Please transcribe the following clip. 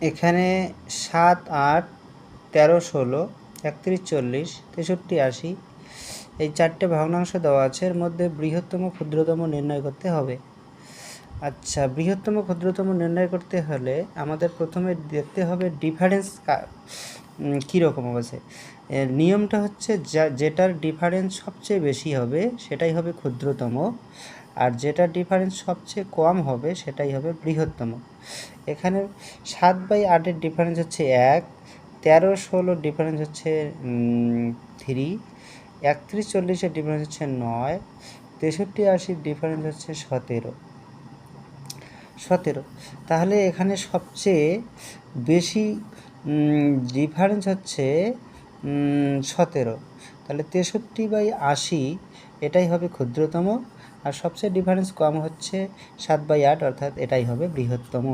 এখানে 7, 8, 13, 16, 31, 40, 63, 80 এই 4টে ভগ্নাংশ দেওয়া আছে। এর মধ্যে বৃহত্তম ক্ষুদ্রতম নির্ণয় করতে হবে। আচ্ছা, বৃহত্তম ক্ষুদ্রতম নির্ণয় করতে হলে আমাদের প্রথমে দেখতে হবে ডিফারেন্স কীরকম আছে। নিয়মটা হচ্ছে যেটার ডিফারেন্স সবচেয়ে বেশি হবে সেটাই হবে ক্ষুদ্রতম, আর যেটার ডিফারেন্স সবচেয়ে কম হবে সেটাই হবে বৃহত্তম। এখানে 7/8 ডিফারেন্স হচ্ছে 1, 13, 16 ডিফারেন্স হচ্ছে 3, 31, 40 ডিফারেন্স হচ্ছে 9, 63, 80 ডিফারেন্স হচ্ছে 17। তাহলে এখানে সবচেয়ে বেশি ডিফারেন্স হচ্ছে 17। তাহলে 63/80 এটাই হবে ক্ষুদ্রতম, আর সবচেয়ে ডিফারেন্স কম হচ্ছে 7/8, অর্থাৎ এটাই হবে বৃহত্তম।